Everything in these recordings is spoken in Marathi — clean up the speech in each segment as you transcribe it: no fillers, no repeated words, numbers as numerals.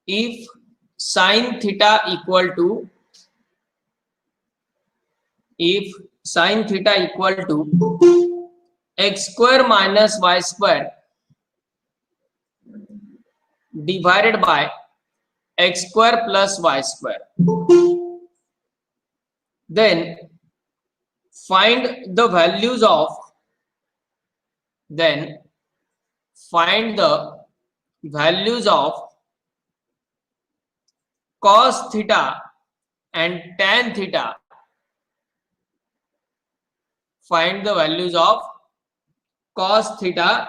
if sin theta equal to x square minus y square divided by x square plus y square, then find the values of cos theta and tan theta. Find the values of cos theta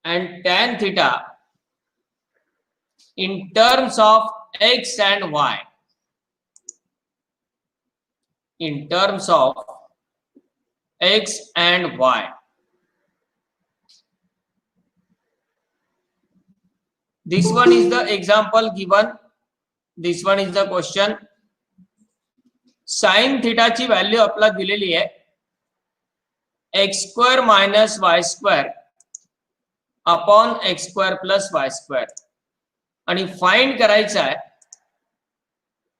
and tan theta in terms of x and y. In terms of x and y. This one is the example given. This one is the question. Sin theta ची व्हॅल्यू आपला दिलेली आहे x square minus y square upon x square plus y square आणि फाइंड करायचं आहे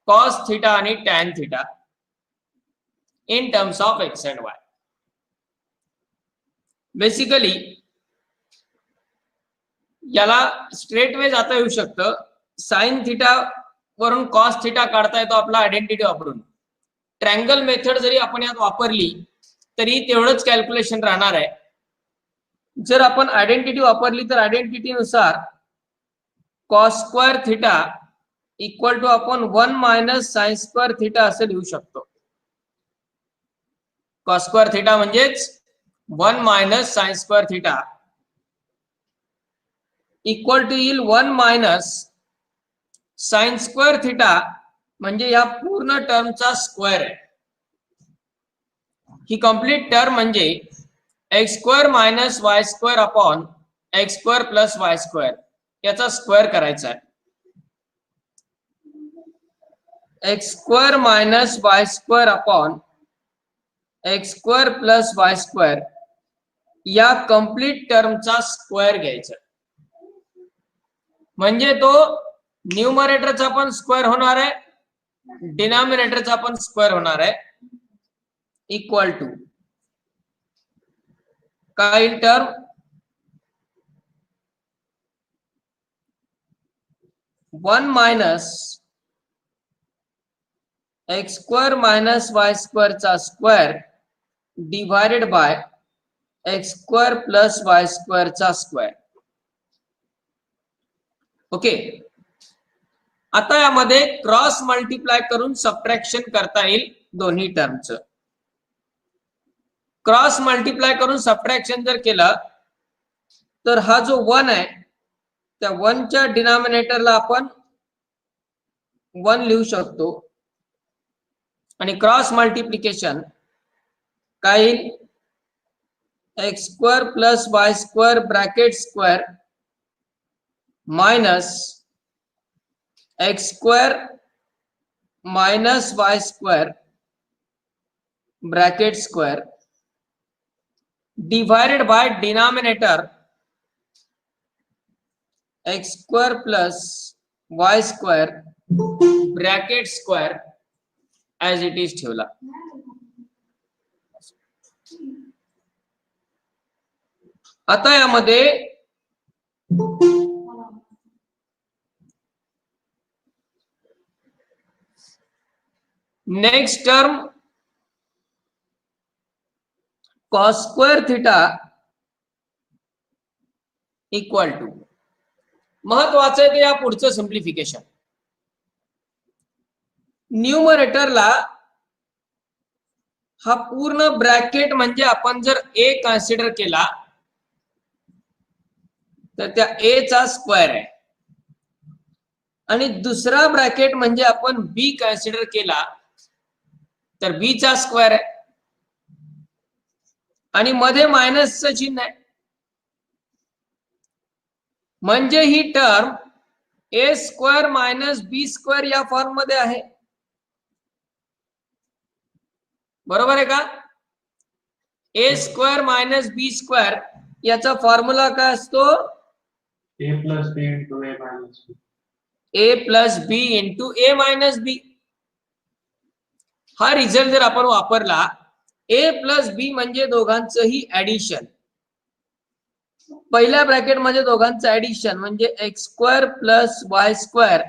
cos theta आणि tan theta in terms of x and y. Basically याला स्ट्रेट वे जाता येऊ शकतं. साइन थीटा वरून कॉस थीटा काढता येतो आपला आयडेंटिटी वापरून. ट्रायंगल मेथड जरी आपण यात वापरली तरी तेवढंच कॅल्क्युलेशन राहणार आहे. जर आपण आयडेंटिटी वापरली तर आयडेंटिटी नुसार cos square theta equal to आपण 1 मायनस साइन स्क्वेअर थीटा असं लिहू शकतो. कॉस स्क्वेअर थीटा म्हणजेच 1 minus sine square theta equal to येईल 1 मायनस साइन स्क्वेअर थीटा म्हणजे या पूर्ण टर्मचा स्क्वेअर आहे. ही कंप्लीट टर्म म्हणजे x square minus y square upon x square plus y square याचा स्क्वेअर करायचा आहे. X square minus y square upon x square plus y square या कंप्लीट टर्मचा स्क्वेअर घ्यायचा. म्हणजे तो न्यूमरेटरचा पण स्क्वेअर होणार आहे, डिनॉमिनेटरचा पण स्क्वेअर होणार आहे. इक्वल टू काय term 1 minus x square minus y square चा square divided by x square plus y square चा स्क्वेअर. ओके. आता यामध्ये क्रॉस मल्टिप्लाय करून सबट्रॅक्शन करता येईल दोन्ही टर्मचं. क्रॉस मल्टिप्लाय करून सबट्रॅक्शन जर केलं तर हा जो 1 आहे त्या 1 च्या डिनॉमिनेटरला आपण 1 लिहू शकतो आणि क्रॉस मल्टिप्लिकेशन काय येईल x square plus y square bracket square minus x square minus y square bracket square divided by denominator x square plus y square bracket square as it is ठेवला. आता यामध्ये next term cos square theta equal to महत्वाचं आहे ते या पुढचं सिंप्लिफिकेशन. न्यूमरेटरला हा पूर्ण ब्रॅकेट म्हणजे आपण जर a कन्सिडर केला तर त्या a चा स्क्वेअर आहे आणि दुसरा ब्रॅकेट म्हणजे आपण b कन्सिडर केला तर b चा स्क्वेअर आहे आणि मध्ये मायनसचं चिन्ह आहे. म्हणजे ही term a square minus b square या फॉर्म मध्ये आहे. बरोबर आहे का? a square minus b square याचा फॉर्म्युला काय असतो? a plus b into a minus b. A plus B into A minus B. हा रिझल्ट जर आपण वापरला, ए प्लस बी म्हणजे दोघांचंही ऍडिशन. पहिल्या ब्रॅकेट मध्ये दोघांचं ऍडिशन म्हणजे x square plus y square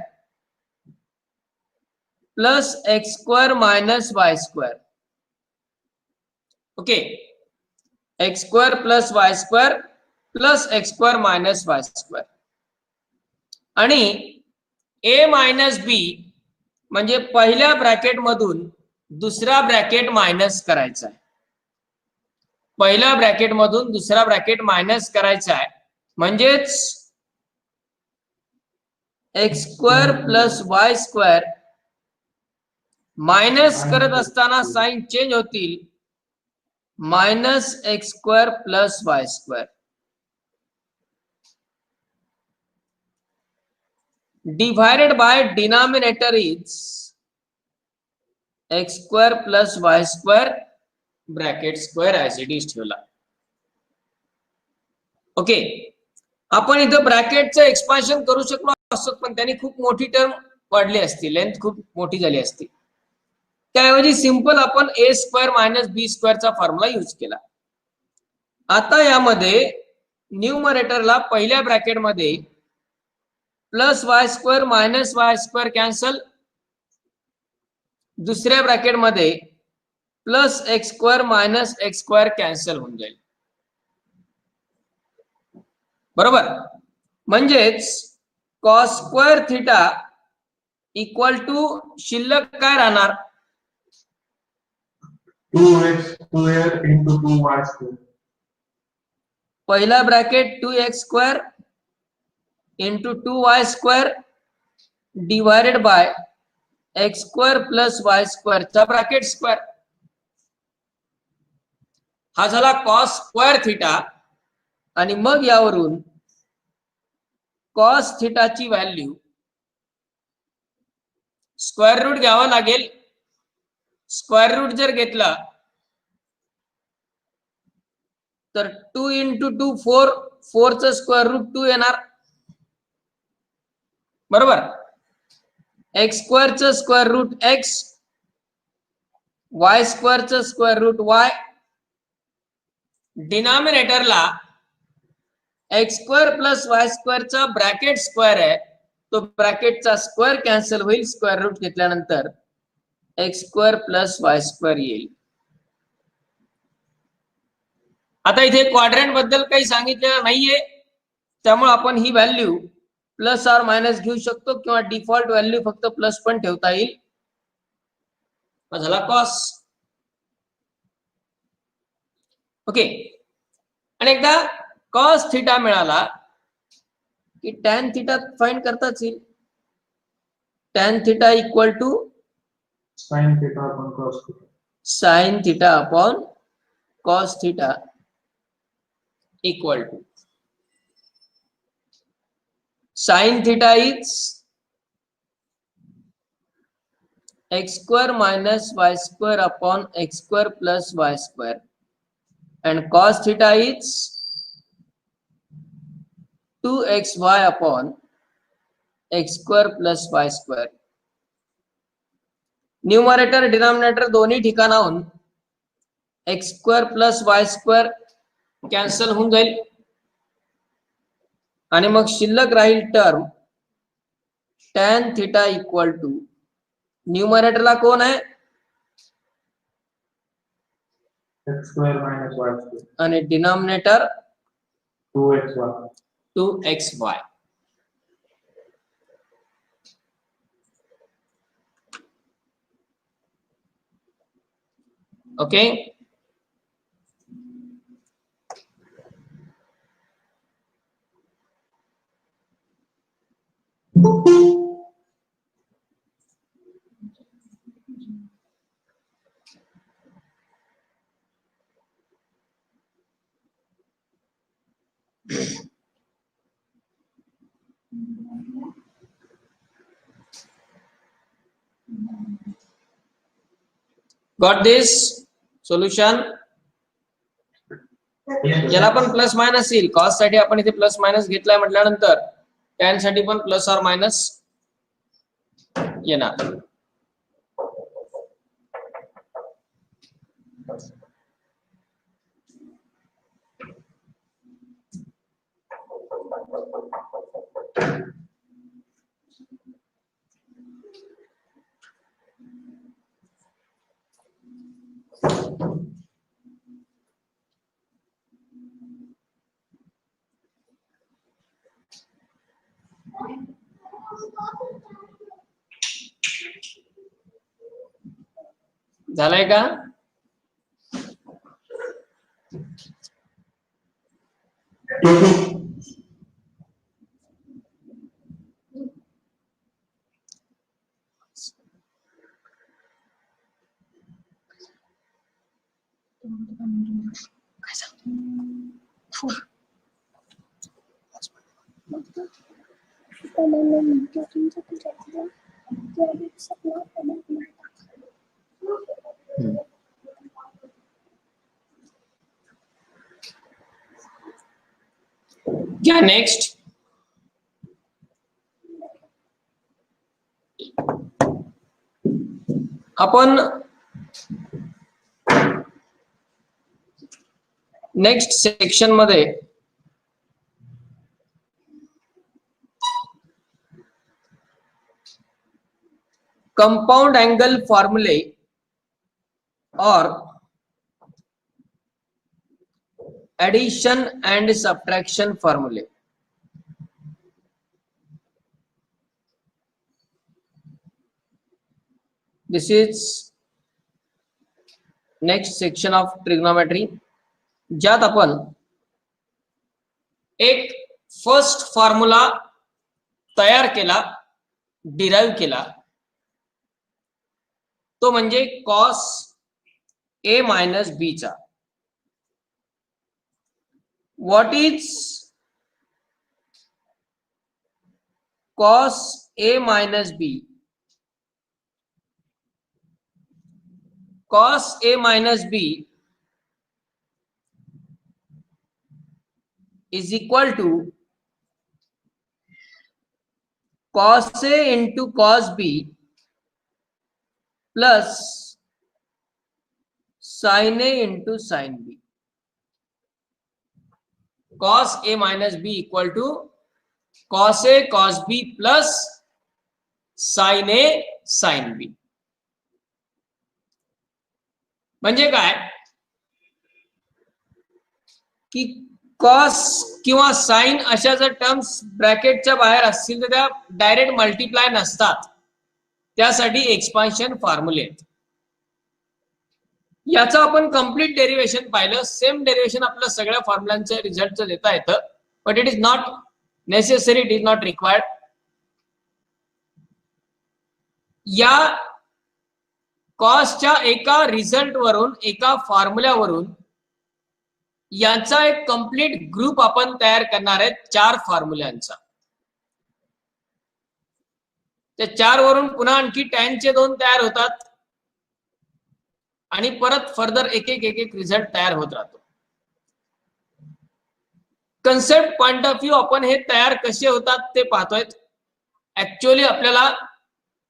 plus x square minus y square. Okay, x square plus y square plus x square minus y square. आणि ए मायनस बी म्हणजे पहिल्या ब्रॅकेट मधून दुसरा ब्रॅकेट मायनस करायचा आहे. पहिल्या ब्रॅकेट मधून दुसरा ब्रॅकेट मायनस करायचा आहे, म्हणजेच x square plus y square minus करत असताना साइन चेंज होतील, minus x square plus y square. Divided by denominator is x square plus y square bracket square as it is ठेवला. ओके, आपण इथं ब्रॅकेटचं एक्सपान्शन करू शकलो असतो, पण त्यांनी खूप मोठी टर्म वाढली असती, लेंथ खूप मोठी झाली असती. त्याऐवजी सिंपल आपण ए स्क्वेअर मायनस बी स्क्वेअरचा फॉर्म्युला यूज केला. आता यामध्ये न्यूमरेटरला पहिल्या ब्रॅकेटमध्ये plus y square minus y square cancel, दुसऱ्या ब्रॅकेटमध्ये plus x square minus x square cancel होऊन जाईल. बरोबर, म्हणजेच cos square theta equal to शिल्लक काय राहणार, 2x square into 2y square. पहिला bracket 2x square into 2y square divided by x square plus y स्क्वेअरचा ब्रॅकेट स्क्वेअर. हा झाला कॉस स्क्वेअर थिटा. आणि मग यावरून कॉस थिटाची व्हॅल्यू स्क्वेअर रूट घ्यावं लागेल. स्क्वेअर रूट जर घेतला तर 2 इंटू 2 4, 4चं स्क्वेअर रूट 2 येणार. बरोबर, एक्स स्क्वेअरचं स्क्वेअर रूट एक्स, वाय स्क्वेअरचं स्क्वेअर रूट वाय. डिनॉमिनेटरला एक्स स्क्वेअर प्लस वाय स्क्वेअरचा ब्रॅकेट स्क्वेअर आहे, तो ब्रॅकेटचा स्क्वेअर कॅन्सल होईल स्क्वेअर रूट घेतल्यानंतर, x square plus y square येईल. आता इथे क्वाड्रंट बद्दल काही सांगितलेलं नाहीये, त्यामुळे आपण ही व्हॅल्यू प्लस ऑर मायनस घेऊ शकतो किंवा डिफॉल्ट व्हॅल्यू फक्त प्लस पण ठेवता येईल. झाला कॉस. ओके, आणि एकदा कॉस थिटा मिळाला की टॅन थिटा फाइंड करताच येईल. Tan theta equal to sine theta upon cos theta. Sine theta upon cos theta equal to sine theta is x square minus y square upon x square plus y square, and cos theta is 2xy upon x square plus y square. Numerator denominator दोन्ही ठिकाणाहून x square plus y square cancel होऊन जाईल आणि मग शिल्लक राहील term tan theta equal to, न्यूमरेटरला कोण आहे x square minus y square आणि denominator 2xy. 2xy. Okay, got this solution. याला पण प्लस मायनस येईल. कॉस साठी आपण इथे प्लस मायनस घेतलाय म्हटल्यानंतर टॅन साठी पण प्लस ऑर मायनस येणार. झालंय का? घ्या नेक्स्ट. आपण नेक्स्ट सेक्शन मध्ये कंपाउंड एंगल फॉर्म्युले और एडिशन एंड सब्ट्रैक्शन फॉर्मूले. This is next section of trigonometry, ज्यात आपण एक फर्स्ट फॉर्म्युला तयार केला, डिराइव्ह केला, तो म्हणजे कॉस ए मायनस बी चा. What is cos A minus B? Cos A minus B is equal to cos A into cos B plus sine A into sine B. Cos A minus B equal to cos A cos B plus sine A sine B. म्हणजे काय की कॉस किंवा साइन अशा जर टर्म्स ब्रॅकेटच्या बाहेर असतील तर त्या डायरेक्ट मल्टिप्लाय नसतात, त्यासाठी एक्सपान्शन फॉर्म्युले आहेत. याचं आपण कंप्लीट डेरिवेशन पाहिलं. सेम डेरिवेशन आपल्या सगळ्या फॉर्म्युलांच्या रिझल्टचं देता येतं, but it is not necessary, it is not required. या कॉसच्या एका रिझल्ट वरून, एका फॉर्म्युल्यावरून याचा एक कंप्लीट ग्रुप आपण तयार करणार आहे 4 फॉर्म्युल्यांचा. त्या 4 वरून पुन्हा आणखी टॅनचे 2 तयार होतात आणि परत फर्दर एक एक रिझल्ट तयार होत राहतो. कन्सेप्ट पॉइंट ऑफ व्ह्यू आपण हे तयार कसे होतात ते पाहतोय. ऍक्च्युअली आपल्याला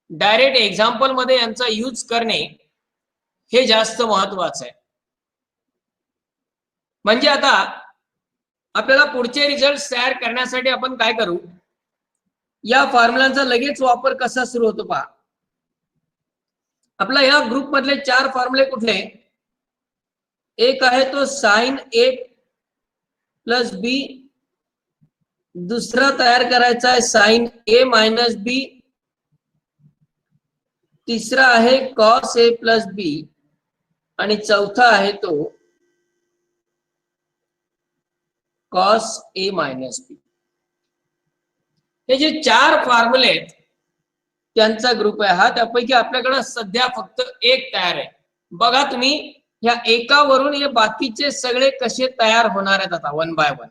डायरेक्ट एक्झाम्पल मध्ये यांचा यूज करणे हे जास्त महत्वाचं आहे. म्हणजे आता आपल्याला पुढचे रिझल्ट तयार करण्यासाठी आपण काय करू, या फॉर्म्युलांचा लगेच वापर कसा सुरू होतो पहा. आपला या ग्रुप मधले 4 फॉर्म्युले कुठले? एक आहे तो साइन ए प्लस बी, दुसरा तयार करायचा आहे साइन ए मायनस बी, तिसरा आहे कॉस ए प्लस बी आणि चौथा आहे तो कॉस ए मायनस बी. हे जे 4 फॉर्म्युले आहेत त्यांचा ग्रुप आहे हा. त्यापैकी आपल्याकडे सध्या फक्त एक तयार आहे. बघा तुम्ही ह्या एकावरून हे बाकीचे सगळे कसे तयार होणार आहेत आता वन बाय वन.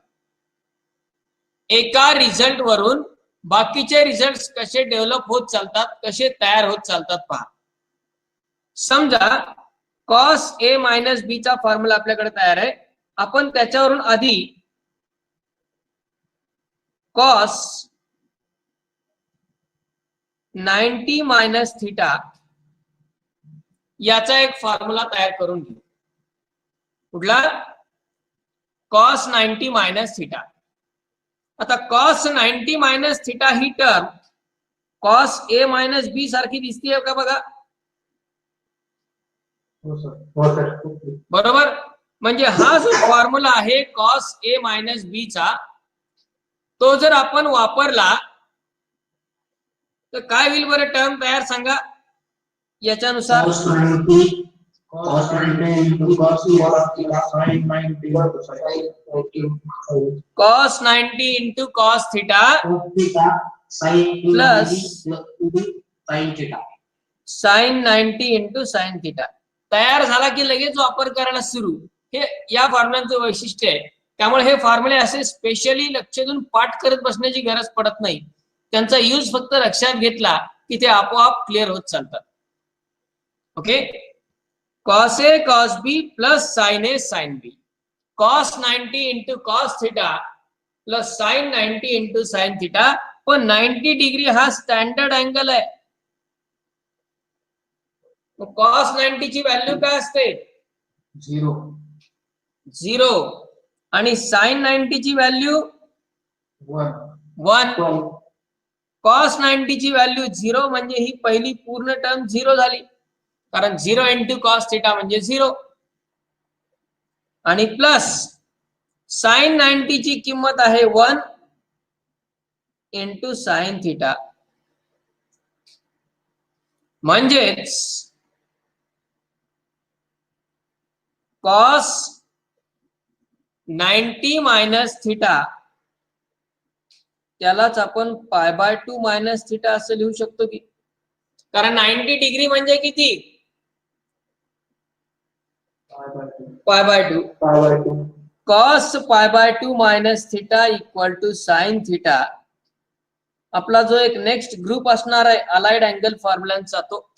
एका रिझल्ट वरून बाकीचे रिझल्ट कसे डेव्हलप होत चालतात, कसे तयार होत चालतात पहा. समजा कॉस ए मायनस बी चा फॉर्म्युला आपल्याकडे तयार आहे. आपण त्याच्यावरून आधी कॉस 90 मायनस थिटा याचा एक फॉर्म्युला तयार करून घेऊ. कुठला? Cos 90 minus theta. आता cos 90 minus theta he term cos A minus बी सारखी दिसतीये का बघा? हो सर. हो सर. बरोबर. म्हणजे हा जो फॉर्म्युला आहे कॉस ए मायनस बी चा, तो जर आपण वापरला तर काय होईल बरं टर्म तयार सांगा याच्यानुसार? cos 90 into cos theta sin 90 into cos 90 into cos theta plus sine 90 into sine theta तयार झाला की लगेच वापर करायला सुरू. हे या फॉर्म्युलाचं वैशिष्ट्य आहे. त्यामुळे हे फॉर्म्युले असे स्पेशली लक्ष देऊन पाठ करत बसण्याची गरज पडत नाही. त्यांचा यूज फक्त लक्षात घेतला की ते आपोआप क्लिअर होत चालतात. Okay. Cos A cos B plus sine A sine B. Cos 90 into cos theta plus sine 90 into sine theta. पण 90 डिग्री हा स्टँडर्ड अँगल आहे. कॉस 90 ची व्हॅल्यू काय असते? 0 आणि साइन 90 ची व्हॅल्यू 1. कॉस 90 ची व्हॅल्यू 0 म्हणजे ही पहिली पूर्ण टर्म 0 झाली, कारण 0 इंटू कॉस थिटा म्हणजे 0. आणि प्लस साइन 90 ची किंमत आहे 1 इंटू साइन थिटा. म्हणजेच कॉस 90 मायनस थिटा त्यालाच आपण π/2 मायनस थिटा असं लिहू शकतो की, कारण 90 डिग्री म्हणजे किती? π/2. Cos π/2 minus theta equal to sine theta. आपला जो एक नेक्स्ट ग्रुप असणार आहे अलाइड अँगल फॉर्म्युलांचा, तो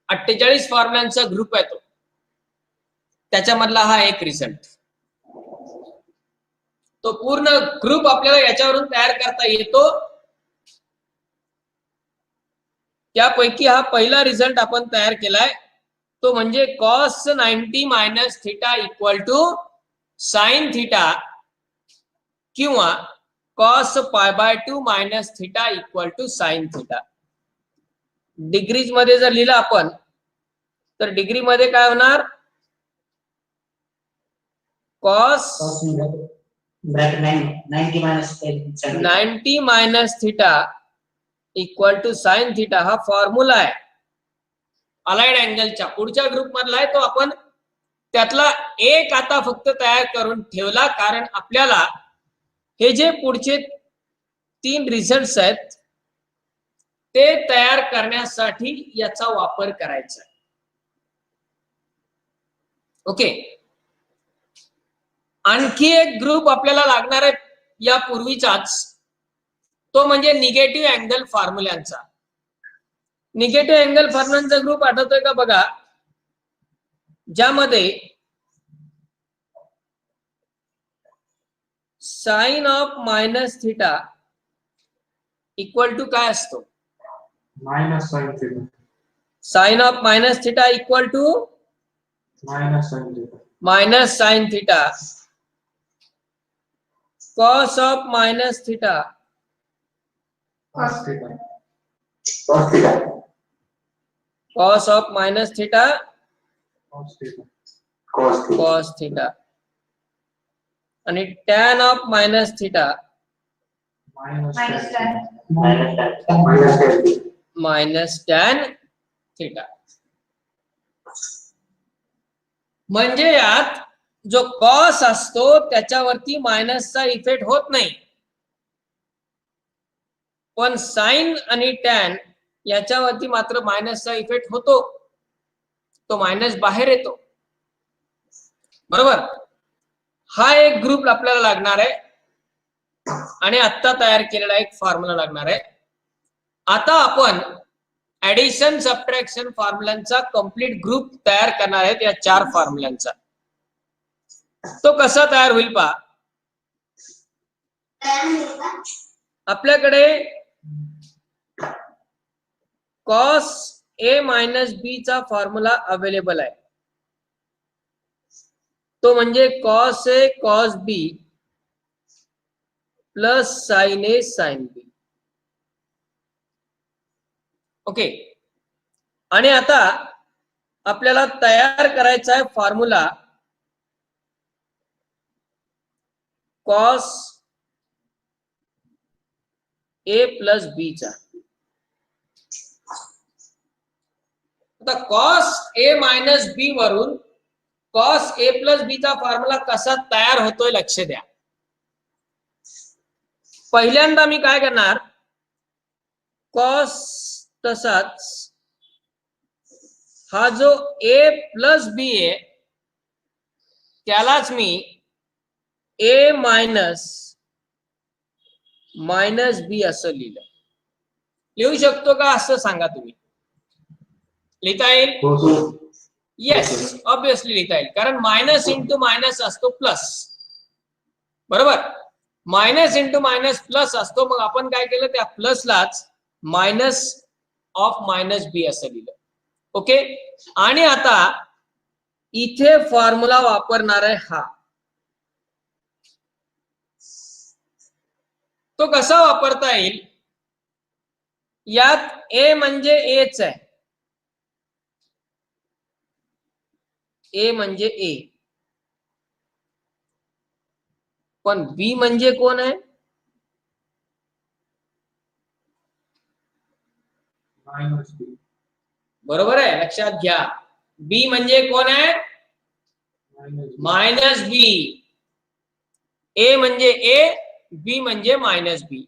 48 फॉर्म्युलांचा ग्रुप आहे. तो त्याच्यामधला हा एक रिझल्ट. तो पूर्ण ग्रुप आपल्याला याच्यावरून तयार करता येतो. त्यापैकी हा पहिला रिझल्ट आपण तयार केलाय, तो म्हणजे cos 90 minus theta equal to sine theta किंवा cos π/2 minus theta equal to sine theta. Degrees मध्ये जर लिहिलं आपण तर डिग्री मध्ये काय होणार? Cos 90 minus theta equal to sine theta हा फॉर्म्युला आहे अलाइड अँगलच्या. पुढच्या ग्रुप मधला आहे तो आपण त्यातला एक आता फक्त तयार करून ठेवला, कारण आपल्याला हे जे पुढचे 3 रिझल्ट्स आहेत ते तयार करण्यासाठी याचा वापर करायचा आहे. ओके. आणखी एक ग्रुप आपल्याला लागणार आहे या पूर्वीचाच, तो म्हणजे निगेटिव्ह अँगल फॉर्म्युलांचा. निगेटिव्ह अँगल फॉर्म्युलांचा ग्रुप आठवतोय का बघा? ज्यामध्ये sine of minus theta equal to काय असतो? Minus sine theta. Sine of minus theta equal to minus sine theta. Minus sine theta. Cos of minus theta cos theta. Cos of minus theta cos theta. Cos theta. आणि tan of minus theta minus tan theta. म्हणजे यात जो कॉस असतो त्याच्यावरती मायनसचा इफेक्ट होत नाही, पण साइन आणि टॅन याच्यावरती मात्र मायनसचा इफेक्ट होतो. तो मायनस बाहेर येतो. बरोबर. हा एक ग्रुप आपल्याला लागणार आहे आणि आता तयार केलेला एक फॉर्म्युला लागणार आहे. आता आपण ऍडिशन सबट्रॅक्शन फॉर्म्युलांचा कंप्लीट ग्रुप तयार करणार आहेत या 4 फॉर्म्युलांचा. तो कसा तयार होईल पहा. आपल्याकडे कॉस ए मायनस बी चा फॉर्म्युला अवेलेबल आहे, तो म्हणजे cos A cos B plus sine A sine B. Okay. आणि आता आपल्याला तयार करायचा आहे formula cos A plus B चा. आता कॉस ए मायनस बी वरून कॉस ए प्लस बी चा फॉर्म्युला कसा तयार होतोय लक्ष द्या. पहिल्यांदा मी काय करणार, कॉस तसाच हा जो ए प्लस बी आहे त्यालाच मी ए मायनस मायनस बी असं लिहिलं. लिहू शकतो का असं सांगा तुम्ही? लिहिता येईल? हो सर. येस, ऑब्विसली लिहिता येईल, कारण मायनस इंटू मायनस असतो प्लस. बरोबर, मायनस इंटू मायनस प्लस असतो. मग आपण काय केलं, त्या प्लसलाच मायनस ऑफ मायनस बी असं लिहिलं. ओके. आणि आता इथे फॉर्म्युला वापरणार आहे हा. तो कसा वापरता येईल, यात ए म्हणजे एच आहे, ए म्हणजे ए, पण बी म्हणजे कोण आहे? मायनस बी. बरोबर आहे, लक्षात घ्या. बी म्हणजे कोण आहे? मायनस बी. ए म्हणजे ए, बी म्हणजे minus B.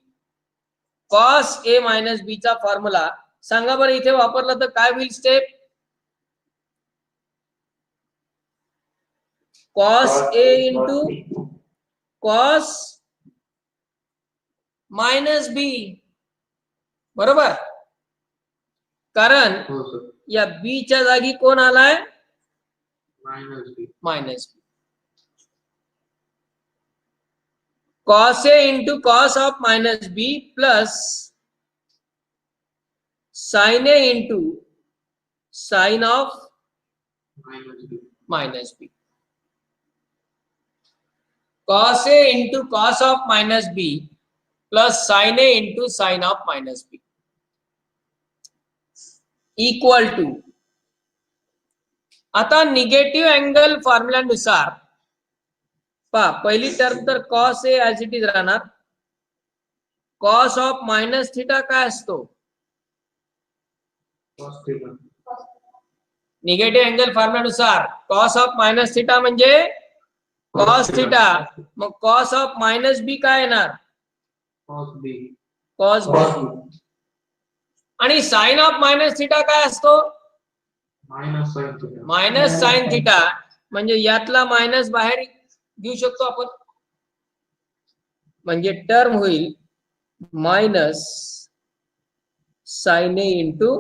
Cos A minus B चा फॉर्म्युला सांगा बरं इथे वापरला तर काय होईल step? Cos A into cos minus बी. बरोबर, कारण हो सर. या बी च्या जागी कोण आलाय? Minus B. Minus B. Cos A into cos of minus B plus sine A into sine of minus B. Minus B. Cos A into cos of minus B plus sine A into sine of minus B equal to. आता निगेटिव्ह अँगल फॉर्म्युल्यानुसार पहा, पहिली टर्म तर cos A as it is राहणार. कॉस ऑफ मायनस थिटा काय असतो? Cos theta. निगेटिव्ह अँगल फॉर्म्युल्यानुसार कॉस ऑफ मायनस थिटा म्हणजे कॉस थिटा. मग कॉस ऑफ मायनस बी काय येणार? Cos B. कॉस बी. आणि साइन ऑफ मायनस थिटा काय असतो? Minus sine theta. Minus sine theta. म्हणजे यातला मायनस बाहेर घेऊ शकतो आपण, म्हणजे टर्म होईल minus sine A into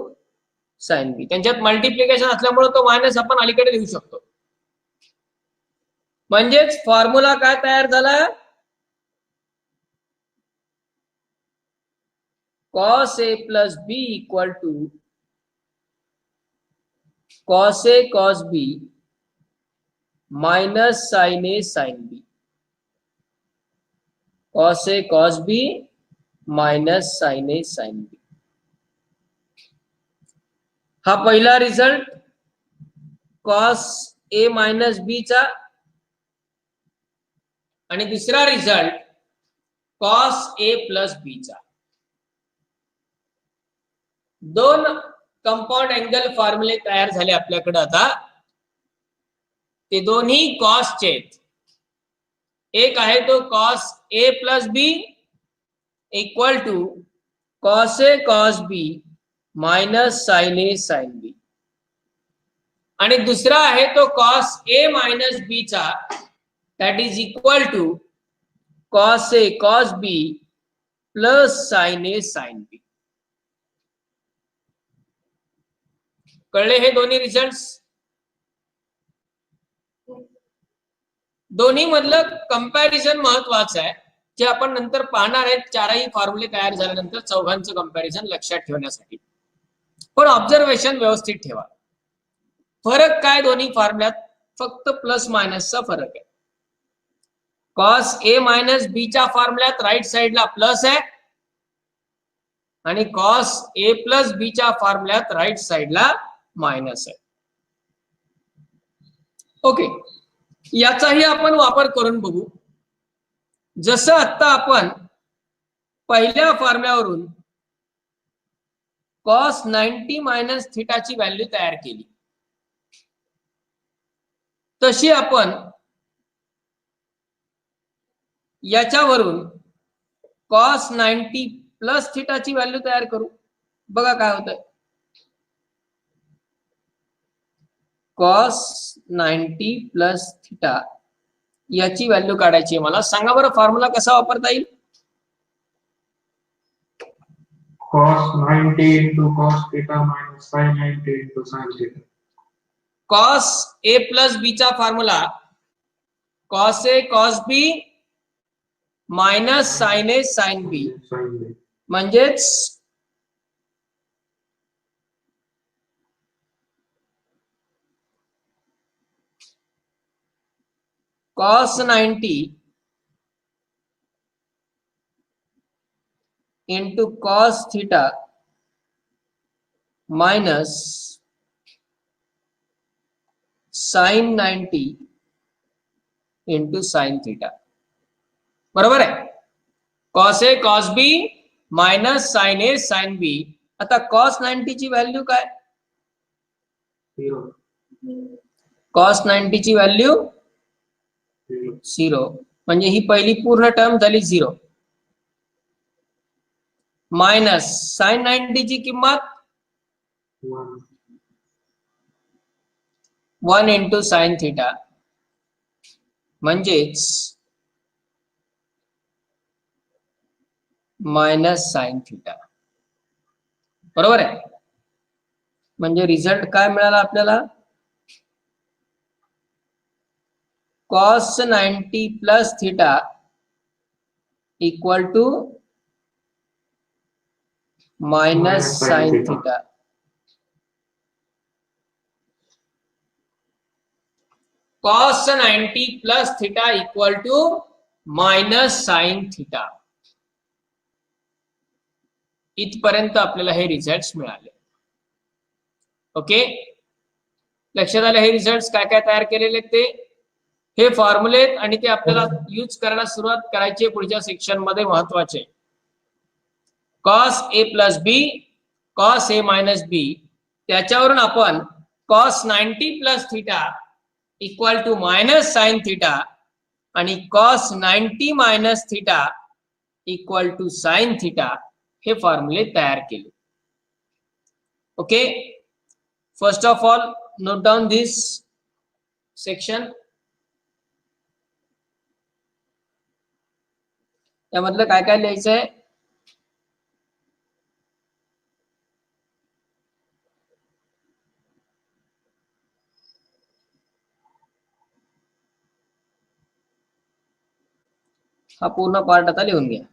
sine बी. त्यांच्यात मल्टिप्लिकेशन असल्यामुळे तो मायनस आपण अलीकडे लिहू शकतो. म्हणजेच फॉर्म्युला काय तयार झाला? Cos A plus B equal to cos A cos B minus sine A sine B. Cos A cos B minus sine A sine B. हा पहिला result cos A minus B चा. आणि दुसरा result cos A plus B चा. दोन कंपाऊंड अँगल फॉर्म्युले तयार झाले आपल्याकडे. आता ते दोन्ही कॉसचे आहेत. एक आहे तो cos A plus B equal to cos A cos B minus sine A sine B. आणि दुसरा आहे तो कॉस ए मायनस बी चा, that is equal to cos A cos B plus sine A sine B. कळले हे दोन्ही रिझल्ट्स? दोन्ही मधलं कंपॅरिझन महत्वाचं आहे, जे आपण नंतर पाहणार आहेत. चारही फॉर्म्युले तयार झाल्यानंतर चौघांचं कंपॅरिझन लक्षात ठेवण्यासाठी. पण ऑब्झर्वेशन व्यवस्थित ठेवा. फरक काय दोन्ही फॉर्म्युल्यात? फक्त प्लस मायनसचा फरक आहे. कॉस ए मायनस बीच्या फॉर्म्युल्यात राईट साइडला प्लस आहे आणि कॉस ए प्लस बीच्या फॉर्म्युल्यात राईट साइडला मायनस आहे. ओके, याचाही आपण वापर करून बघू. जसं आता आपण पहिल्या फॉर्म्युल्यावरून कॉस 90 मायनस थिटाची व्हॅल्यू तयार केली, तशी आपण याच्यावरून कॉस 90 प्लस थिटाची व्हॅल्यू तयार करू. बघा काय होतंय. कॉस 90 प्लस थिटा याची व्हॅल्यू काढायची आहे मला. सांगा बरं फॉर्म्युला कसा वापरता येईल? Cos 90 into cos theta minus sin 90 into sin theta. Cos A plus बीचा formula cos A cos B minus sine A sine B, Sin B. म्हणजेच cos 90 into cos theta minus sine 90 into sine theta. बरोबर आहे. Cos A cos B minus sine A sine B. आता कॉस 90 ची व्हॅल्यू काय? 0. कॉस 90 ची व्हॅल्यू 0, म्हणजे ही पहिली पूर्ण टर्म झाली 0. मायनस साइन 90 ची किंमत 1. 1 इंटू साइन थीटा, म्हणजेच मायनस साइन थीटा. बरोबर आहे. म्हणजे रिझल्ट काय मिळाला आपल्याला? Cos 90 plus theta equal to minus sine theta. Cos 90 plus theta equal to minus sine theta. इथपर्यंत आपल्याला हे रिझल्ट्स मिळाले. ओके, लक्षात आलं हे रिझल्ट्स काय काय तयार केलेले ते? हे फॉर्म्युले आणि ते आपल्याला यूज करायला सुरुवात करायची पुढच्या सेक्शन मध्ये. महत्वाचे cos A plus B, cos A minus B, त्याच्यावरून आपण cos 90 plus theta equal to minus sine theta आणि cos 90 minus theta equal to sine theta हे फॉर्म्युले तयार केले. Okay, first of all note down this section. त्यामधलं काय काय लिहायचंय? हा पूर्ण पार्ट आता लिहून घ्या.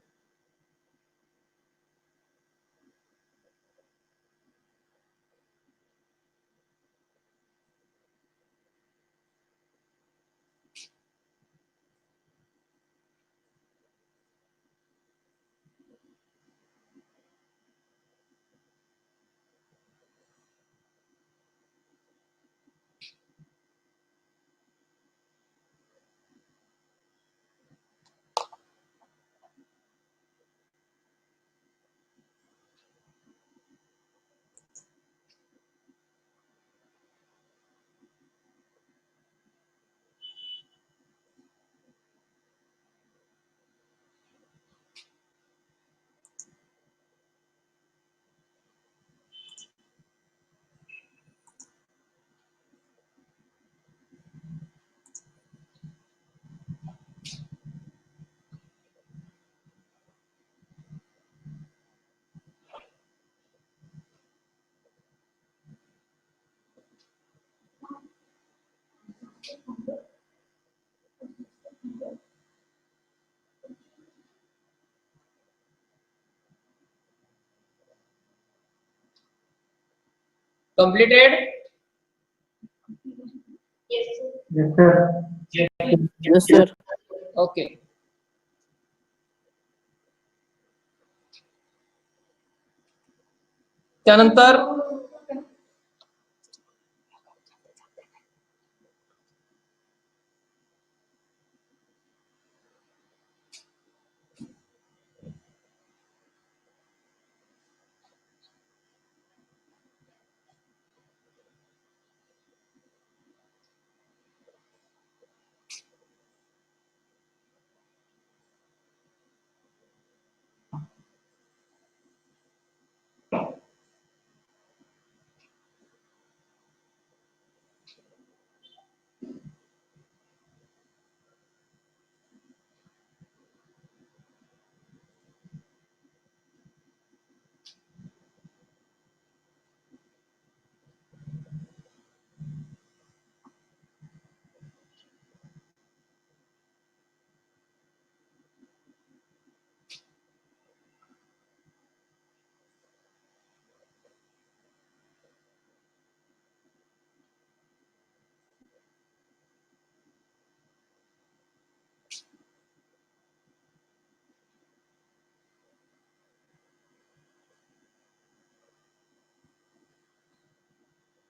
Completed? Yes, sir. Yes, sir. Okay. त्यानंतर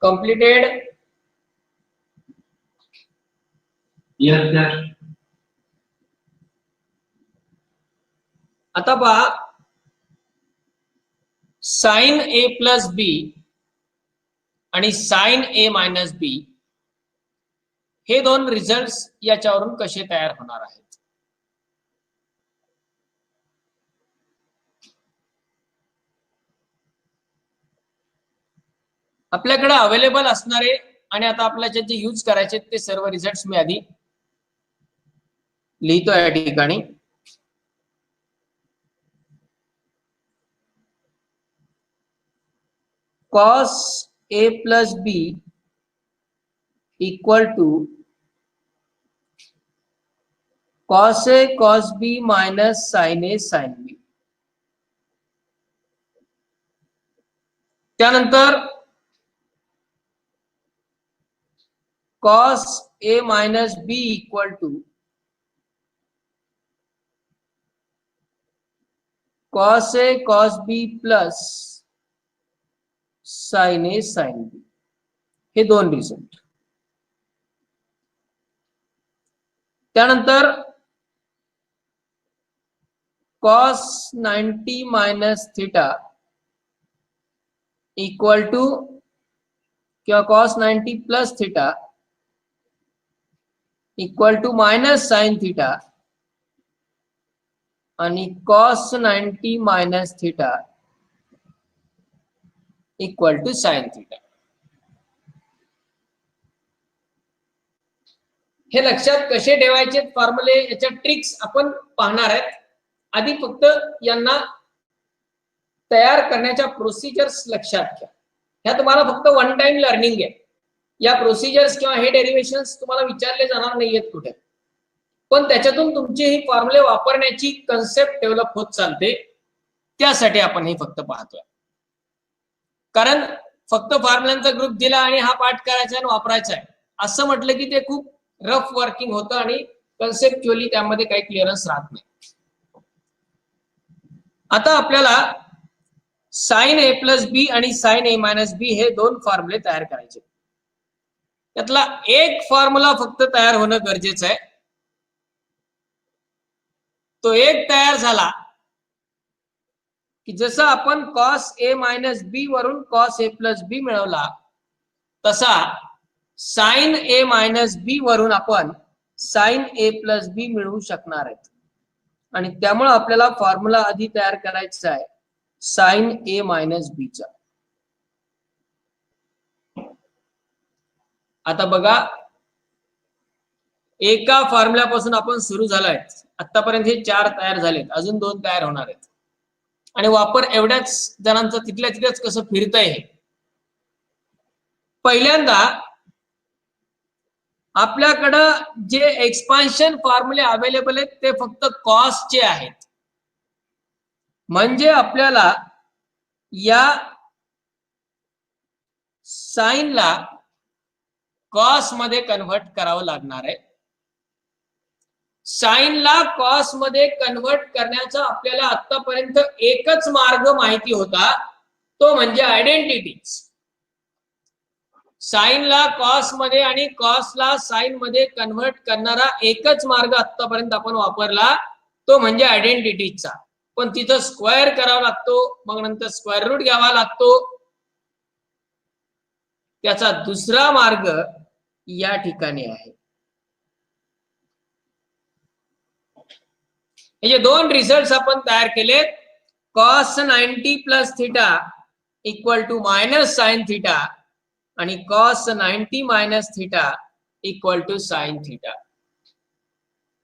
completed. Yes, sir. आता पहा साइन ए प्लस बी आणि साइन ए मायनस बी हे दोन रिझल्ट्स याच्यावरून कसे तयार होणार आहेत. आपल्याकडे अवेलेबल असणारे आणि आता आपल्याला जे यूज करायचे ते सर्व रिझल्ट्स मी आधी लिहितो या ठिकाणी. cos a plus b equal to cos a cos b minus sin a sin b. त्यानंतर cos a minus b equal to cos a cos b plus sin a sin b. हे दोन रिझल्ट. त्यानंतर cos 90 minus theta equal to किंवा cos 90 plus theta equal to minus sin theta आणि cos 90 minus theta equal to sin theta. हे लक्षात कसे ठेवायचे फॉर्म्युले याच्या ट्रिक्स आपण पाहणार आहेत. आधी फक्त यांना तयार करण्याच्या प्रोसिजर्स लक्षात घ्या. ह्या तुम्हाला फक्त वन टाइम लर्निंग आहे. या प्रोसिजर्स किंवा हे डेरिव्हेशन्स तुम्हाला विचारले जाणार नाहीयेत कुठे, पण त्याच्यातून तुमचे ही फॉर्म्युले वापरण्याची कन्सेप्ट डेव्हलप होत चालते. त्यासाठी आपण हे फक्त पाहतोय. कारण फक्त फॉर्म्युलांचा ग्रुप दिला आणि हा पाठ करायचा आणि वापरायचा आहे असं म्हटलं की ते खूप रफ वर्किंग होतं आणि कन्सेप्च्युअली त्यामध्ये काही क्लिअरन्स राहत नाही. आता आपल्याला साइन ए प्लस बी आणि साइन ए मायनस बी हे दोन फॉर्म्युले तयार करायचे. त्यातला एक फॉर्म्युला फक्त तयार होणं गरजेचं आहे. तो एक तयार झाला की जसं आपण cos a मायनस बी वरून cos a प्लस बी मिळवला तसा साइन ए मायनस बी वरून आपण साइन ए प्लस बी मिळवू शकणार आहेत. आणि त्यामुळे आपल्याला फॉर्म्युला आधी तयार करायचा आहे साइन ए मायनस बी चा. आता बघा एका फॉर्म्युल्यापासून आपण सुरू झालोय. आतापर्यंत हे 4 तयार झालेत, अजून 2 तयार होणार आहेत. आणि वापर एवढ्याच जणांचा तिथल्या तिथेच कसं फिरतंय हे. पहिल्यांदा आपल्याकडं जे एक्सपान्शन फॉर्म्युले अवेलेबल आहेत ते फक्त कॉसचे आहेत. म्हणजे आपल्याला या साईनला कॉस मध्ये कन्व्हर्ट करावं लागणार आहे. साईनला कॉस मध्ये कन्व्हर्ट करण्याचा आपल्याला आतापर्यंत एकच मार्ग माहिती होता, तो म्हणजे आयडेंटिटीज. साईनला कॉस मध्ये आणि कॉसला साईन मध्ये कन्व्हर्ट करणारा एकच मार्ग आतापर्यंत आपण वापरला, तो म्हणजे आयडेंटिटीजचा. पण तिथं स्क्वेअर करावा लागतो, मग नंतर स्क्वेअर रूट घ्यावा लागतो. त्याचा दुसरा मार्ग या ठिकाणी आहे. हे जे दोन रिझल्ट आपण तयार केलेत, cos 90 plus theta equal to minus sine theta आणि cos 90 minus theta equal to sine theta.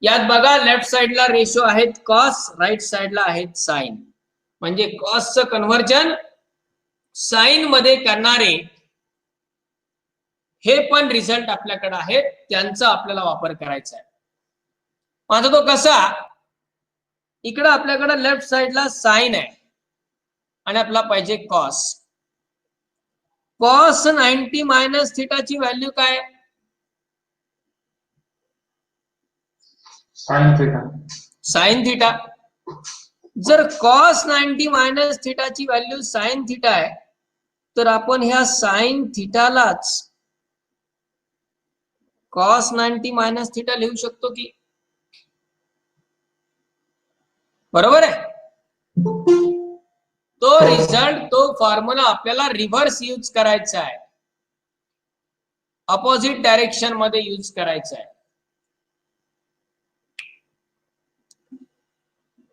यात बघा लेफ्ट साइडला रेशो आहेत कॉस, राईट साइडला आहेत साइन. म्हणजे कॉसचं कन्व्हर्जन साइन मध्ये करणारे हे पण रिझल्ट आपल्याकडे आहेत, त्यांचा आपल्याला वापर करायचा आहे. आता तो कसा? इकडे आपल्याकडे लेफ्ट साइडला साइन आहे आणि आपला पाहिजे कॉस. कॉस 90 मायनस थिटाची व्हॅल्यू काय? Sine theta. Sine theta. जर कॉस 90 मायनस थिटाची व्हॅल्यू साइन थिटा आहे, तर आपण ह्या साइन थिटालाच कॉस 90 मायनस थिटा लिहू शकतो की? बरोबर आहे. तो रिझल्ट, तो फॉर्म्युला आपल्याला रिव्हर्स यूज करायचा आहे, अपोजिट डायरेक्शन मध्ये यूज करायचा आहे.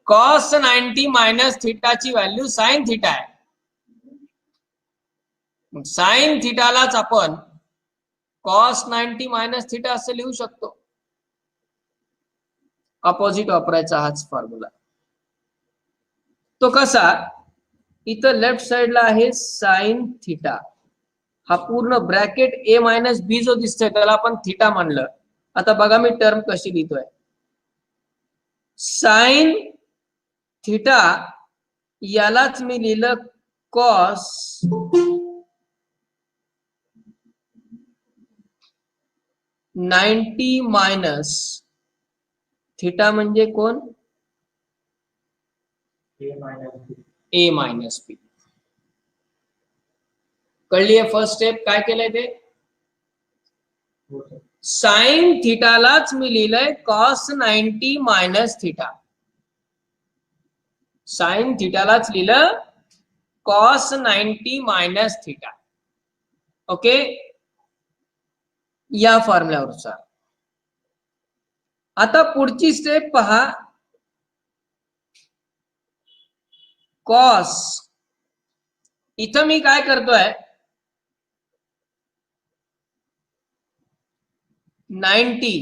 कॉस 90 मायनस थिटाची व्हॅल्यू साइन थिटा आहे. साइन थिटालाच आपण कॉस 90 मायनस थिटा असं लिहू शकतो. अपोजिट वापरायचा हाच फॉर्म्युला. तो कसा? इथं लेफ्ट साइडला आहे साइन थिटा. हा पूर्ण ब्रॅकेट ए मायनस बी जो दिसतोय त्याला आपण थिटा म्हणलं. आता बघा मी टर्म कशी लिहितोय. साइन थिटा यालाच मी लिहिलं कॉस 90 मायनस थिटा म्हणजे कोण? ए मायनस बी. कळलीये फर्स्ट स्टेप काय केलंय ते? साइन थिटालाच मी लिहिलंय कॉस 90 मायनस थिटा. साइन थिटालाच लिहिलं कॉस 90 मायनस थिटा. ओके, या फॉर्म्युल्यावरचा. आता पुढची स्टेप पहा. कॉस, इथं मी काय करतोय, 90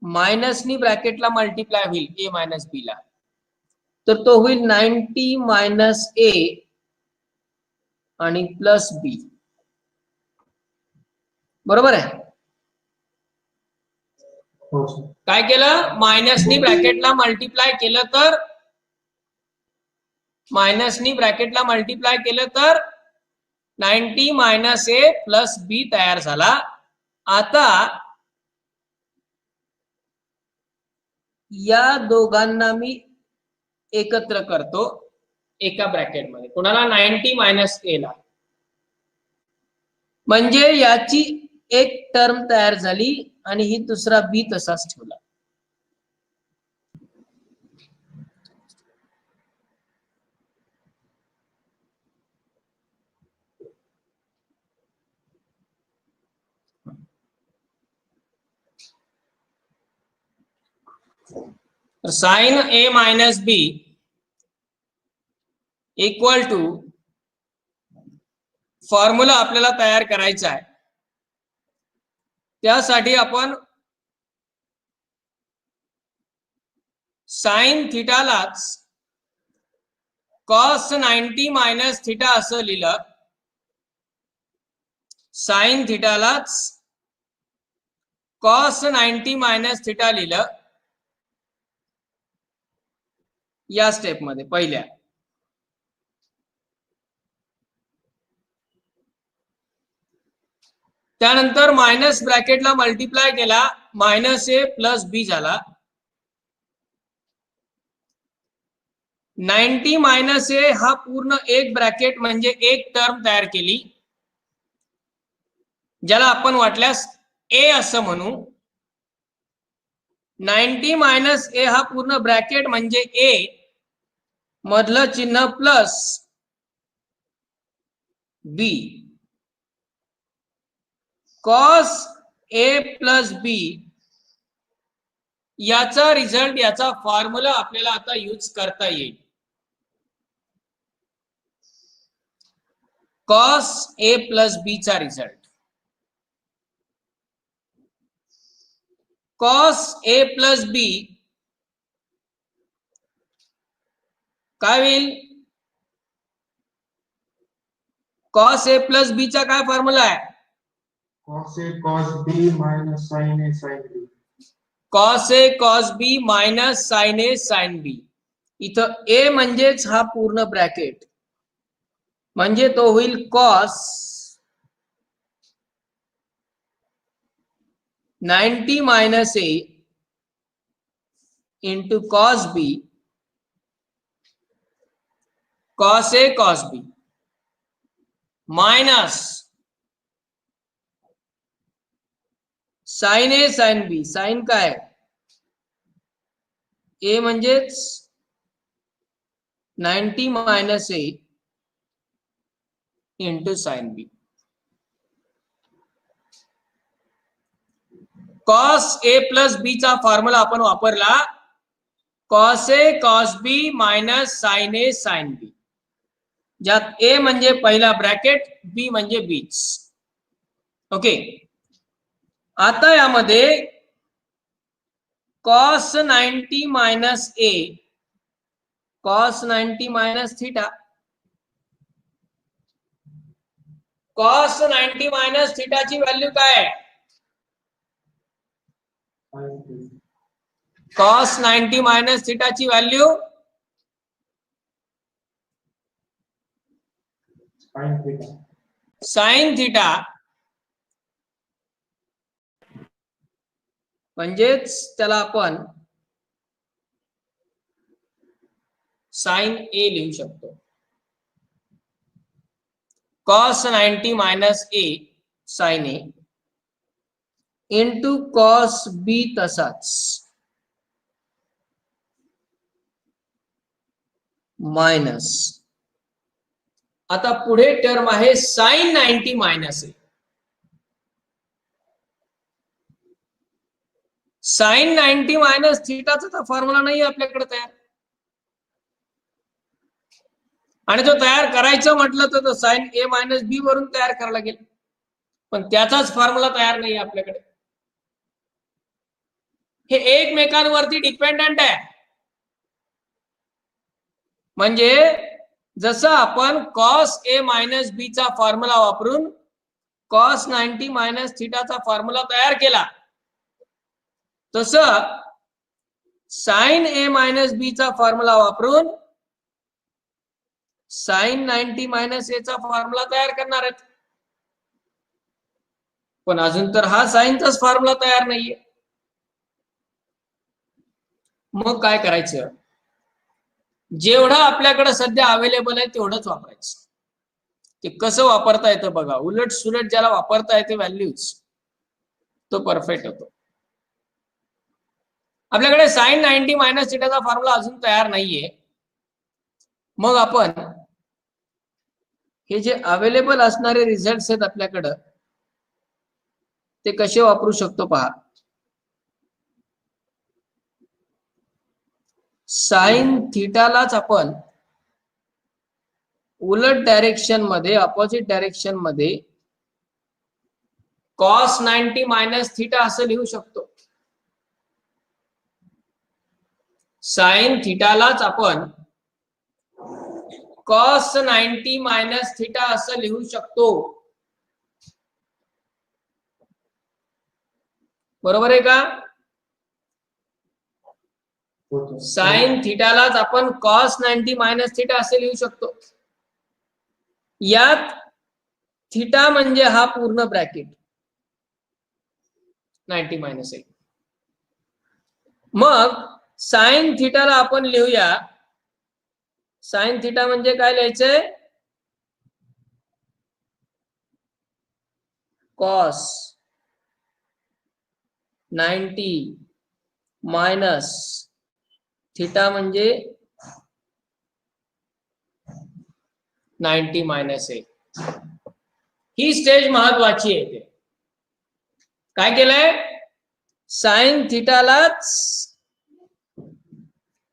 मायनसनी ब्रॅकेटला मल्टिप्लाय होईल ए मायनस बी ला, तर तो होईल 90 मायनस ए आणि प्लस बी. बरोबर आहे. काय केलं? मायनसनी ब्रॅकेटला मल्टिप्लाय केलं तर, मायनसनी ब्रॅकेटला मल्टिप्लाय केलं तर 90 मायनस ए प्लस बी तयार झाला. आता या दोघांना मी एकत्र करतो एका ब्रॅकेटमध्ये. कोणाला? 90 मायनस ए ला. म्हणजे याची एक टर्म तयार झाली आणि ही दुसरा बी तसाच ठेवला. Sine A minus B equal to formula आपल्याला तयार करायचा आहे. त्यासाठी आपण साइन थिटालाच कॉस 90 मायनस थिटा असं लिहिलं. साइन थिटालाच कॉस 90 मायनस थिटा लिहिलं या स्टेप मध्ये पहिल्या. त्यानंतर मायनस ब्रॅकेटला मल्टिप्लाय केला, मायनस ए प्लस बी झाला. 90 मायनस ए हा पूर्ण एक ब्रॅकेट म्हणजे एक टर्म तयार केली, ज्याला आपण वाटल्यास ए असं म्हणू. 90 मायनस ए हा पूर्ण ब्रॅकेट म्हणजे ए मधलं चिन्ह plus B. Cos A plus बी याचा रिझल्ट, याचा फॉर्म्युला आपल्याला आता यूज करता येईल. कॉस ए प्लस बी चा रिझल्ट, कॉस ए प्लस बी काय होईल? कॉस ए प्लस बी चा काय फॉर्म्युला आहे? cos A cos B minus sin A sin B. Cos A cos B minus sine A sine B. इथं ए म्हणजेच हा पूर्ण ब्रॅकेट, म्हणजे तो होईल cos 90 minus A into cos B, cos A cos B minus sine A sine B. Sine काय? ए म्हणजेच 90 minus A into sine B. Cos A plus B चा फॉर्म्युला आपण वापरला, cos A cos B minus sine A sine B, ज्यात ए म्हणजे पहिला ब्रॅकेट, बी म्हणजे बीच. ओके. आता यामध्ये cos 90 minus A, cos 90 minus theta, cos 90 minus थीटाची व्हॅल्यू काय आहे? कॉस 90 मायनस थीटाची value Sin theta. Sine theta, म्हणजेच त्याला आपण साइन ए लिहू शकतो. Cos 90 minus A sine A into cos B तसाच मायनस, आता पुढे टर्म आहे sine 90 minus A. Sine 90 minus थीटाचा तर फॉर्म्युला नाही आपल्याकडे तयार, आणि तो तयार करायचं म्हटलं तर साइन ए मायनस बी वरून तयार करायला लागेल, पण त्याचाच फॉर्म्युला तयार नाही आपल्याकडे. हे एकमेकांवरती डिपेंडंट आहे. म्हणजे जसं आपण कॉस ए मायनस बी चा फॉर्म्युला वापरून कॉस 90 मायनस थीटाचा फॉर्म्युला तयार केला, तसं साइन ए मायनस बी चा फॉर्म्युला वापरून साइन 90 मायनस ए चा फॉर्म्युला तयार करणार आहेत. पण अजून तर हा साइनचाच फॉर्म्युला तयार नाहीये. मग काय करायचं? जेवढं आपल्याकडे सध्या अवेलेबल आहे तेवढंच वापरायचं. ते कसं वापरता येतं बघा. उलट सुलट ज्याला वापरता येते व्हॅल्यूज, तो परफेक्ट होतो. आपल्याकडे साइन 90 मायनस थीटाचा फॉर्म्युला अजून तयार नाहीये. मग आपण हे जे अवेलेबल असणारे रिझल्ट्स आहेत आपल्याकडं, ते कसे वापरू शकतो पहा. साइन थीटालाच आपण उलट डायरेक्शन मध्ये, अपोजिट डायरेक्शन मध्ये कॉस 90 मायनस थीटा असं लिहू शकतो. साइन थीटालाच आपण कॉस 90 मायनस थीटा असं लिहू शकतो. बरोबर आहे का? साइन थीटालाच आपण कॉस 90 मायनस थीटा असे लिहू शकतो. यात थीटा म्हणजे हा पूर्ण ब्रॅकेट, 90 मायनस ए. मग साइन थिटाला आपण लिहूया. साइन थिटा म्हणजे काय लिहायचंय? कॉस 90 मायनस थिटा म्हणजे 90 मायनस ए. ही स्टेज महत्वाची आहे. ते काय केलंय? साइन थिटालाच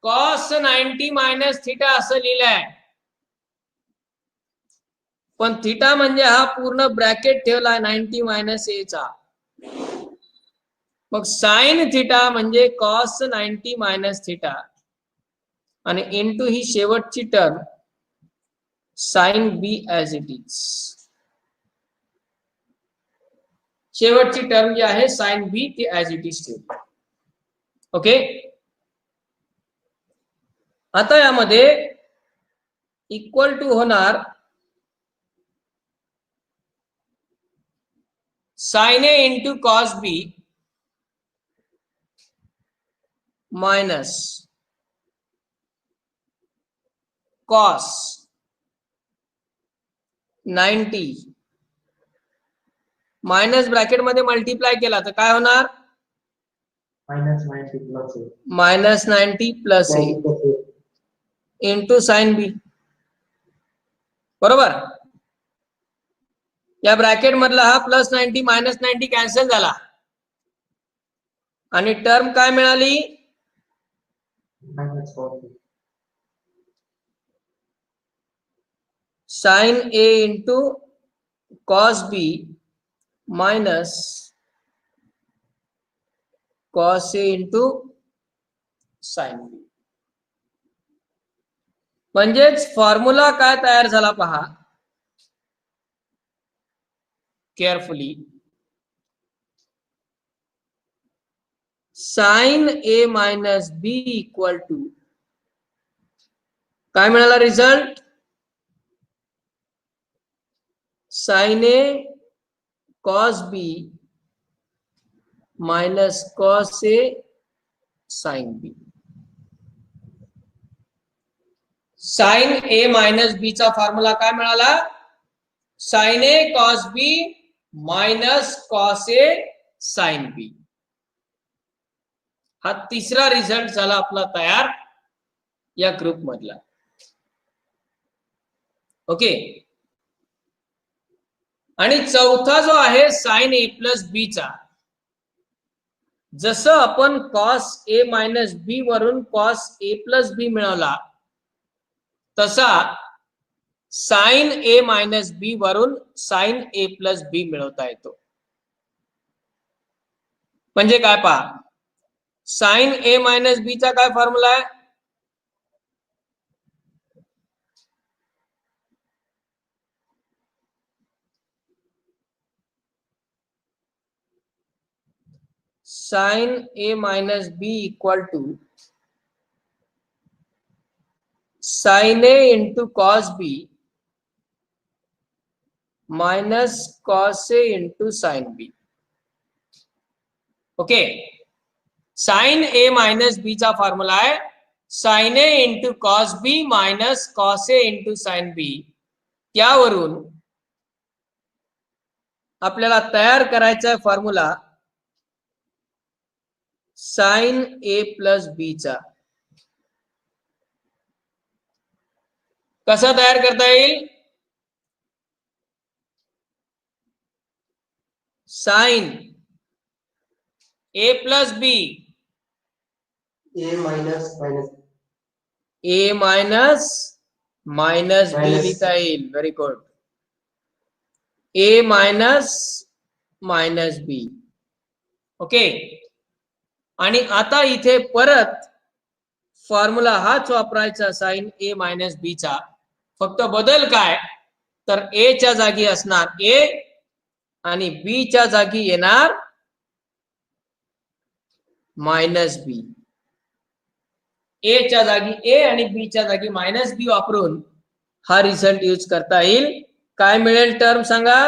कॉस 90 मायनस थिटा असं लिहिलंय. पण थिटा म्हणजे हा पूर्ण ब्रॅकेट ठेवलाय 90 मायनस ए चा. मग साइन थिटा म्हणजे कॉस 90 मायनस थिटा आणि इनटू ही शेवटची term sine B as it is. शेवटची टर्म जी आहे साइन बी ती ऍज इट इज ठेवली. ओके. आता यामध्ये इक्वल टू होणार sine A into cos B minus cos 90 minus bracket मध्ये मल्टिप्लाय केला तर काय होणार? minus 90 plus A. Minus 90 plus A into sine B. बरोबर. या ब्रॅकेट मधला हा प्लस 90 मायनस 90 कॅन्सल झाला आणि टर्म काय मिळाली? minus 40. Sine A into cos B minus cos A into sine B. म्हणजेच फॉर्म्युला काय तयार झाला पहा carefully. Sine A minus B equal to काय मिळाला result? Sine A cos B minus cos A sine B. Sine A minus B चा फॉर्म्युला काय मिळाला? Sine A cos B minus cos A sine B. हा तिसरा रिझल्ट झाला आपला तयार या ग्रुप मधला. ओके. आणि चौथा जो आहे साइन ए प्लस बी चा, जसं आपण कॉस ए मायनस बी वरून कॉस ए प्लस बी मिळवला तसा साइन ए मायनस बी वरून साइन ए प्लस बी मिळवता येतो. म्हणजे काय पहा, साइन ए मायनस बी चा काय फॉर्म्युला आहे? Sine A minus B equal to sine A into cos B minus cos A into sine B. Okay. Sine A minus B चा फॉर्म्युला आहे sine A into cos B minus cos A into sine B. त्यावरून आपल्याला तयार करायचा आहे formula sine A plus B चा. कसा तयार करता येईल? Sine A plus B A minus A minus minus B Minus. लिहिता येईल. Very good. ए मायनस मायनस बी. ओके. आणि आता इथे परत फॉर्म्युला हाच वापरायचा साइन ए मायनस बी चा. फक्त बदल काय तर ए च्या जागी असणार ए आणि बी च्या जागी येणार मायनस बी. ए च्या जागी ए आणि बी च्या जागी मायनस बी वापरून हा रिझल्ट यूज करता येईल. काय मिळेल टर्म सांगा?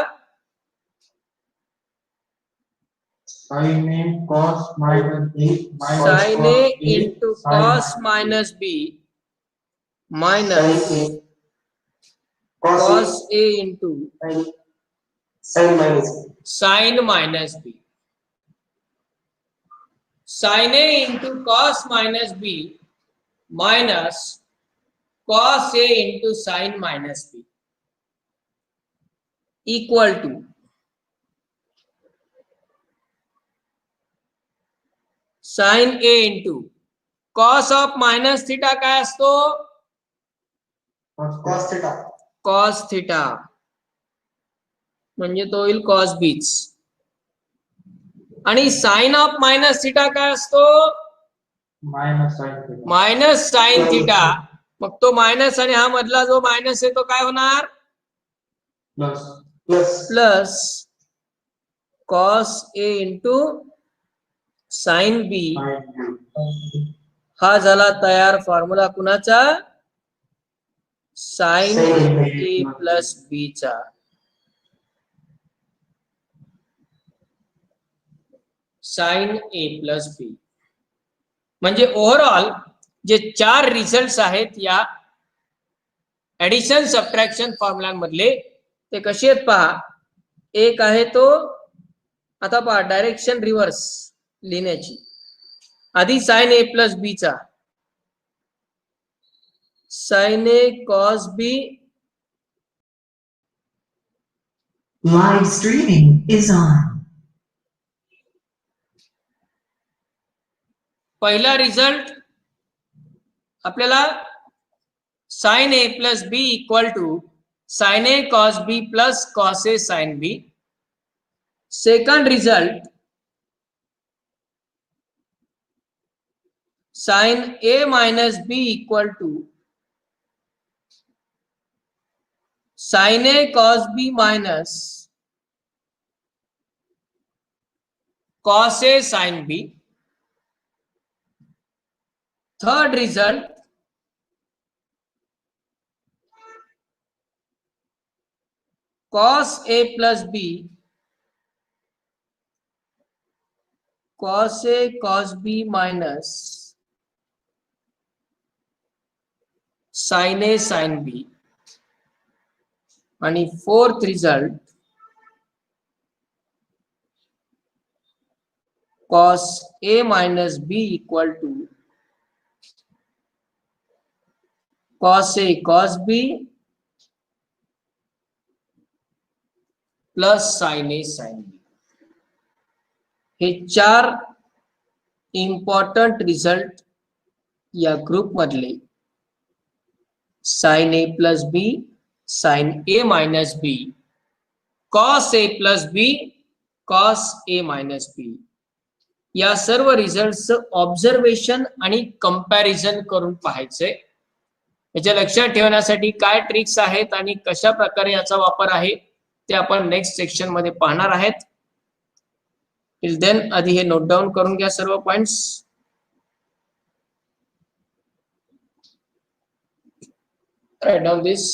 Sin A cos minus B minus sin A cos A into sin cos minus minus B minus sin cos A into sin minus sin minus B. Sin A into cos minus B minus cos A into sin minus B equal to sin A into cos of minus theta काय असतो cos theta cos theta म्हणजे तो होईल cos बीच आणि sin ऑफ मायनस थिटा काय असतो minus sin theta minus sin theta मग तो मायनस आणि हा मधला जो मायनस आहे तो काय होणार plus plus cos A into sin B हा झाला तयार फॉर्म्युला कुणाचा sin A प्लस B चा sin A प्लस B म्हणजे ओव्हरऑल जे 4 रिझल्ट्स आहेत या ऍडिशन सबट्रॅक्शन फॉर्म्युला मधले ते कसे आहेत पहा एक आहे तो आता पहा डायरेक्शन रिव्हर्स लिहिण्याची आधी sin A प्लस B चा sin A cos B Live streaming is on. पहिला रिझल्ट आपल्याला sin A plus B equal to sin A cos B plus cos A sin B second result sin A minus B equal to sin A cos B minus cos A sin B. Third result cos A plus B cos A cos B minus sin A sin B आणि fourth result cos A minus B equal to cos A cos B plus sin A sin B हे 4 इम्पॉर्टंट रिझल्ट या ग्रुप मधले sin A plus B sin A minus B cos A plus B cos A minus B या सर्व रिझल्टचं ऑब्झर्वेशन आणि कंपॅरिझन करून पाहायचंय याच्या लक्षात ठेवण्यासाठी काय ट्रिक्स आहेत आणि कशा प्रकारे याचा वापर आहे ते आपण नेक्स्ट सेक्शन मध्ये पाहणार आहेत टिल देन आधी हे नोट डाऊन करून घ्या सर्व पॉइंट्स राईट डाऊन दिस